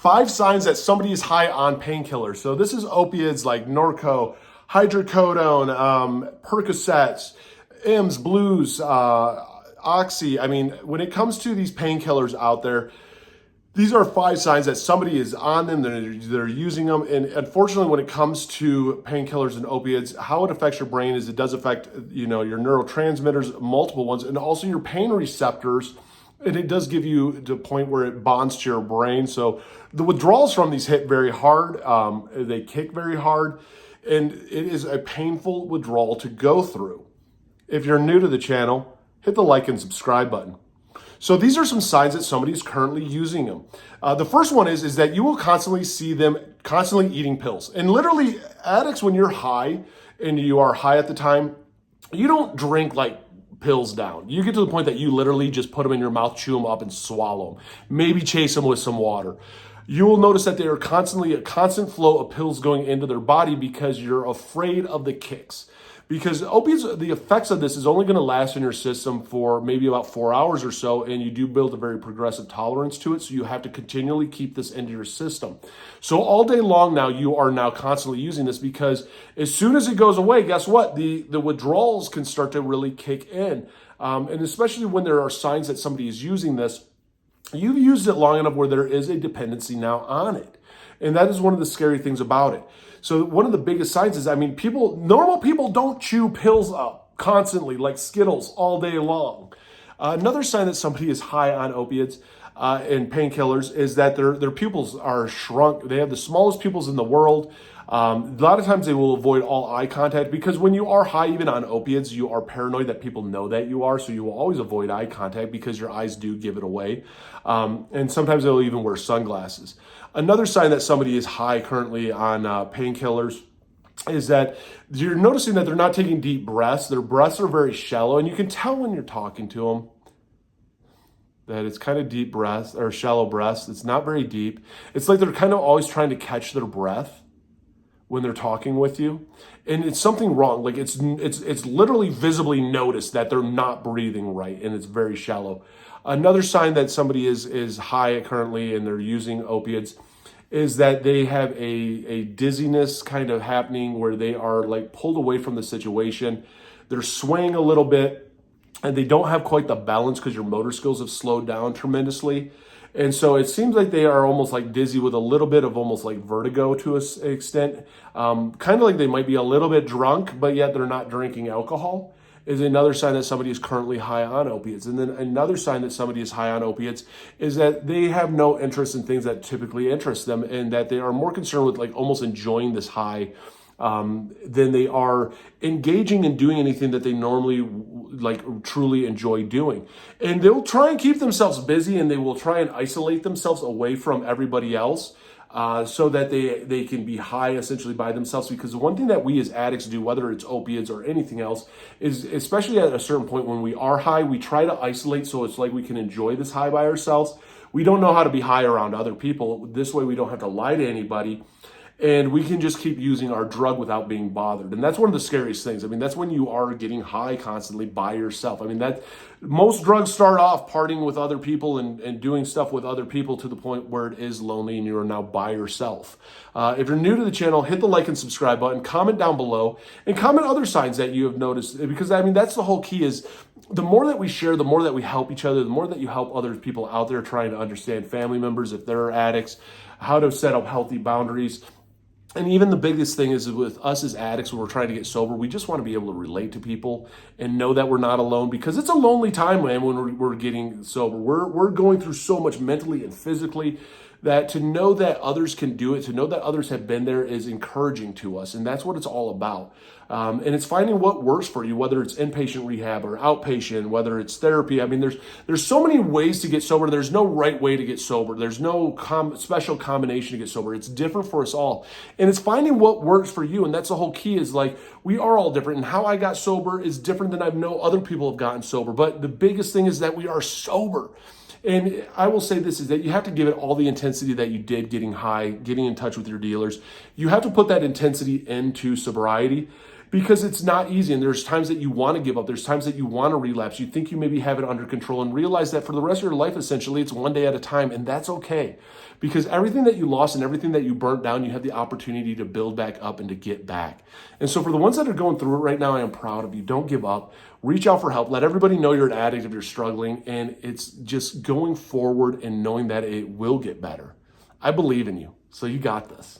5 signs that somebody is high on painkillers. So this is opiates like Norco, hydrocodone, Percocets, Ims, Blues, Oxy. I mean, when it comes to these painkillers out there, these are 5 signs that somebody is on them, they're using them. And unfortunately, when it comes to painkillers and opiates, how it affects your brain is it does affect, your neurotransmitters, multiple ones, and also your pain receptors. And it does give you to a point where it bonds to your brain. So the withdrawals from these hit very hard. They kick very hard. And it is a painful withdrawal to go through. If you're new to the channel, hit the like and subscribe button. So these are some signs that somebody's currently using them. The first one is that you will constantly see them constantly eating pills. And literally, addicts, when you're high and you are high at the time, you don't drink like pills down. You get to the point that you literally just put them in your mouth, chew them up, and swallow them. Maybe chase them with some water. You will notice that there are constantly a constant flow of pills going into their body because you're afraid of the kicks. Because opiates, the effects of this is only going to last in your system for maybe about 4 hours or so, and you do build a very progressive tolerance to it, so you have to continually keep this into your system. So all day long now, you are now constantly using this because as soon as it goes away, guess what? The withdrawals can start to really kick in. And especially when there are signs that somebody is using this, you've used it long enough where there is a dependency now on it. And that is one of the scary things about it. So one of the biggest signs is, normal people don't chew pills up constantly like Skittles all day long. Another sign that somebody is high on opiates and painkillers is that their pupils are shrunk. They have the smallest pupils in the world. A lot of times they will avoid all eye contact because when you are high, even on opiates, you are paranoid that people know that you are. So you will always avoid eye contact because your eyes do give it away. And sometimes they'll even wear sunglasses. Another sign that somebody is high currently on painkillers is that you're noticing that they're not taking deep breaths. Their breaths are very shallow, and you can tell when you're talking to them that it's kind of deep breaths or shallow breaths. It's not very deep. It's like they're kind of always trying to catch their breath when they're talking with you, and it's something wrong. Like it's literally visibly noticed that they're not breathing right, and it's very shallow. Another sign that somebody is high currently and they're using opiates is that they have a dizziness kind of happening where they are like pulled away from the situation. They're swaying a little bit and they don't have quite the balance because your motor skills have slowed down tremendously. And so it seems like they are almost like dizzy with a little bit of almost like vertigo to an extent. Kind of like they might be a little bit drunk, but yet they're not drinking alcohol. Is another sign that somebody is currently high on opiates. And then another sign that somebody is high on opiates is that they have no interest in things that typically interest them and that they are more concerned with like almost enjoying this high than they are engaging in doing anything that they normally like truly enjoy doing. And they'll try and keep themselves busy and they will try and isolate themselves away from everybody else. So that they can be high essentially by themselves. Because the one thing that we as addicts do, whether it's opiates or anything else, is especially at a certain point when we are high, we try to isolate so it's like we can enjoy this high by ourselves. We don't know how to be high around other people. This way we don't have to lie to anybody. And we can just keep using our drug without being bothered. And that's one of the scariest things. That's when you are getting high constantly by yourself. That most drugs start off partying with other people and doing stuff with other people to the point where it is lonely and you are now by yourself. If you're new to the channel, hit the like and subscribe button, comment down below, and comment other signs that you have noticed. Because that's the whole key is the more that we share, the more that we help each other, the more that you help other people out there trying to understand family members, if they're addicts, how to set up healthy boundaries. And even the biggest thing is with us as addicts, when we're trying to get sober, we just want to be able to relate to people and know that we're not alone because it's a lonely time, man, when we're getting sober. We're going through so much mentally and physically that to know that others can do it, to know that others have been there is encouraging to us. And that's what it's all about. And it's finding what works for you, whether it's inpatient rehab or outpatient, whether it's therapy. There's so many ways to get sober. There's no right way to get sober. There's no special combination to get sober. It's different for us all. And it's finding what works for you. And that's the whole key is like, we are all different. And how I got sober is different than I know other people have gotten sober. But the biggest thing is that we are sober. And I will say this is that you have to give it all the intensity that you did getting high, getting in touch with your dealers. You have to put that intensity into sobriety. because it's not easy. And there's times that you want to give up. There's times that you want to relapse. You think you maybe have it under control, and realize that for the rest of your life, essentially, it's one day at a time. And that's okay, because everything that you lost and everything that you burnt down, you have the opportunity to build back up and to get back. And so for the ones that are going through it right now, I am proud of you. Don't give up. Reach out for help. Let everybody know you're an addict if you're struggling. And it's just going forward and knowing that it will get better. I believe in you. So you got this.